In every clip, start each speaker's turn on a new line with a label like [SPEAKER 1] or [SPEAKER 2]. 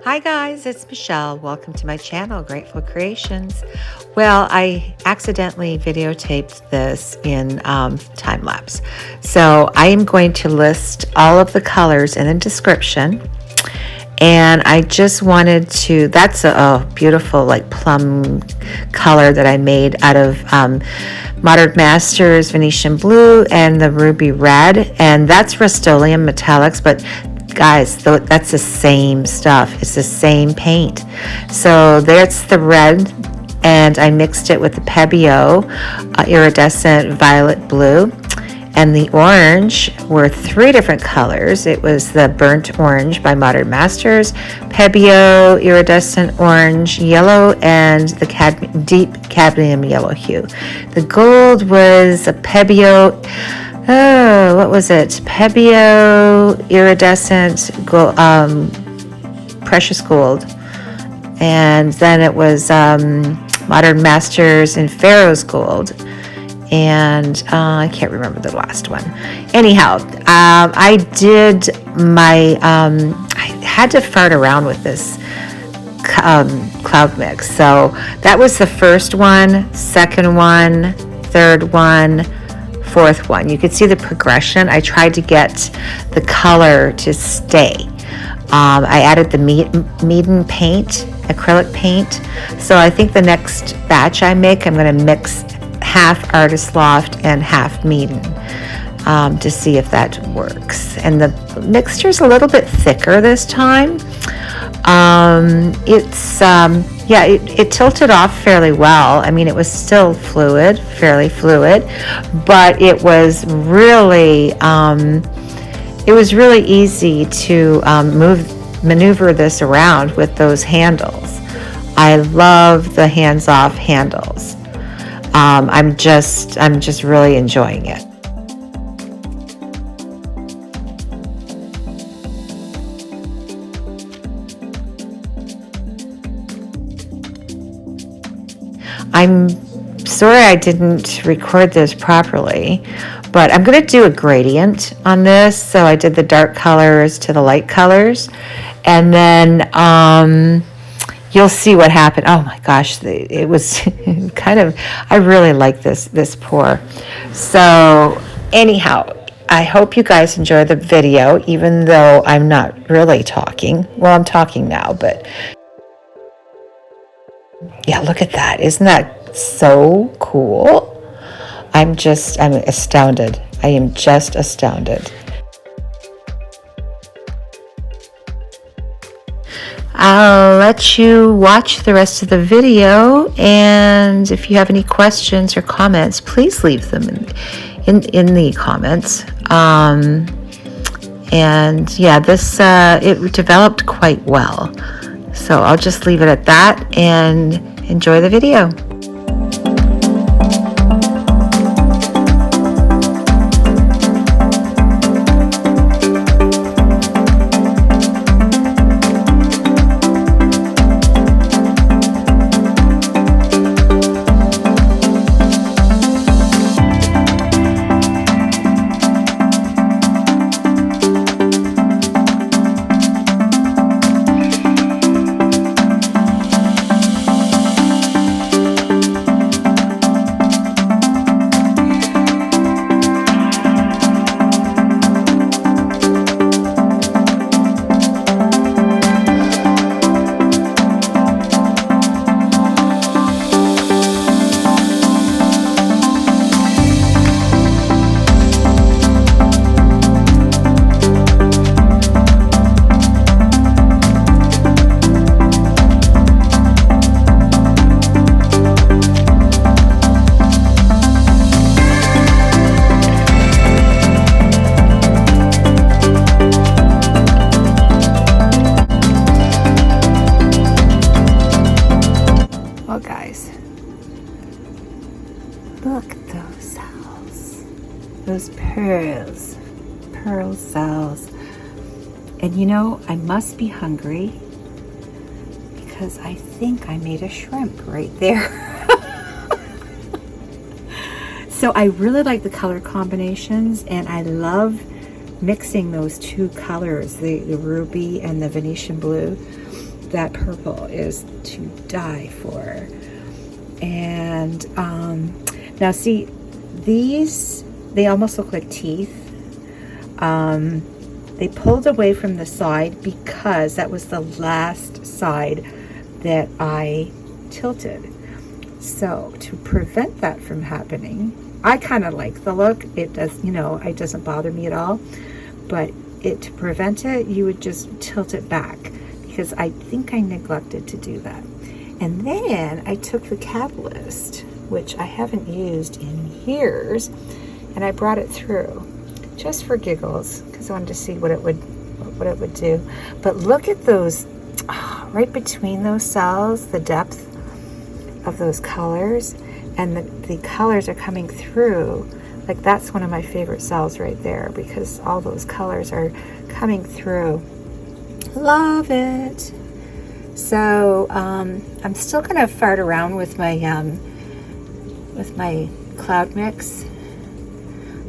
[SPEAKER 1] Hi guys, it's Michelle. Welcome to my channel, Grateful Creations. Well, I accidentally videotaped this in time lapse. So I am going to list all of the colors in the description. And I just wanted to, that's a beautiful like plum color that I made out of Modern Masters Venetian Blue and the Ruby Red. And that's Rustoleum Metallics, but guys, that's the same stuff. It's the same paint. So there's the red, and I mixed it with the Pebeo iridescent violet blue. And the orange were three different colors. It was the burnt orange by Modern Masters, Pebeo iridescent orange, yellow, and the deep cadmium yellow hue. The gold was a Pebeo. Oh, what was it? Pebeo iridescent gold, precious gold. And then it was Modern Masters in Pharaoh's gold. And I can't remember the last one. Anyhow, I did my, I had to fart around with this cloud mix. So that was the first one, second one, third one, fourth one. You could see the progression. I tried to get the color to stay. I added the Meaden paint, acrylic paint. So I think the next batch I make, I'm going to mix half Artist Loft and half Meaden to see if that works. And the mixture's a little bit thicker this time. It tilted off fairly well. I mean, it was still fluid, fairly fluid, but it was really easy to maneuver this around with those handles. I love the hands-off handles. I'm just really enjoying it. I'm sorry I didn't record this properly, but I'm going to do a gradient on this. So I did the dark colors to the light colors, and then you'll see what happened. Oh my gosh, it was kind of, I really like this pour. So anyhow, I hope you guys enjoy the video, even though I'm not really talking. Well, I'm talking now, but yeah, look at that. Isn't that so cool? I'm astounded. I am just astounded. I'll let you watch the rest of the video, and if you have any questions or comments, please leave them in the comments. And yeah, this it developed quite well. So I'll just leave it at that and enjoy the video. Look at those cells, those pearl cells. And you know, I must be hungry because I think I made a shrimp right there. So I really like the color combinations, and I love mixing those two colors, the ruby and the Venetian blue. that purple is to die for. And now see, these, they almost look like teeth. They pulled away from the side because that was the last side that I tilted. So to prevent that from happening, I kind of like the look. It does, you know, it doesn't bother me at all. But to prevent it, you would just tilt it back, because I think I neglected to do that. And then I took the catalyst, which I haven't used in years, and I brought it through just for giggles, because I wanted to see what it would do. But look at those, right between those cells, the depth of those colors, and the colors are coming through. Like, that's one of my favorite cells right there, because all those colors are coming through. Love it. So I'm still gonna fart around with my cloud mix.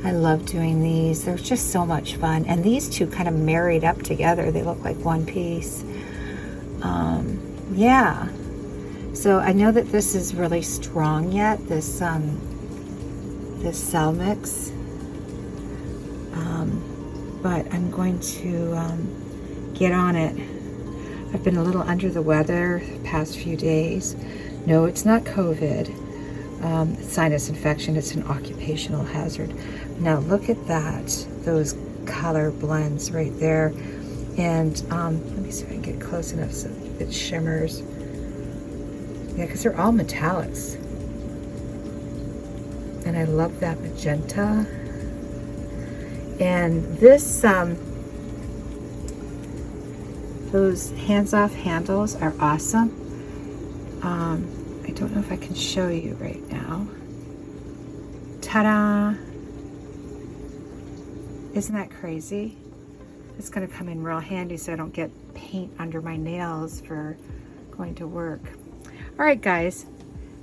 [SPEAKER 1] I love doing these. They're just so much fun. And these two kind of married up together. They look like one piece. Yeah. So I know that this is really strong yet, this cell mix. But I'm going to get on it. I've been a little under the weather the past few days. No, it's not COVID. It's sinus infection. It's an occupational hazard. Now look at that. Those color blends right there. And let me see if I can get close enough so it shimmers. Yeah, because they're all metallics. And I love that magenta. And this, those hands-off handles are awesome. I don't know if I can show you right now. Ta-da! Isn't that crazy? It's going to come in real handy so I don't get paint under my nails for going to work. All right, guys.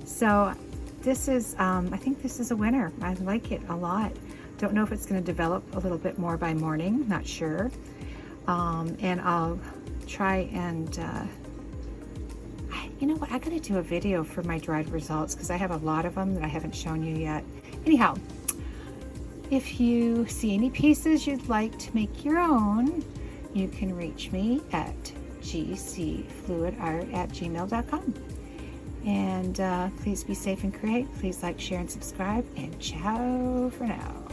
[SPEAKER 1] So this is, I think this is a winner. I like it a lot. Don't know if it's going to develop a little bit more by morning. Not sure. And I'll try and, you know what? I got to do a video for my dried results, because I have a lot of them that I haven't shown you yet. Anyhow, if you see any pieces you'd like to make your own, you can reach me at gcfluidart@gmail.com. And please be safe and create. Please like, share, and subscribe. And ciao for now.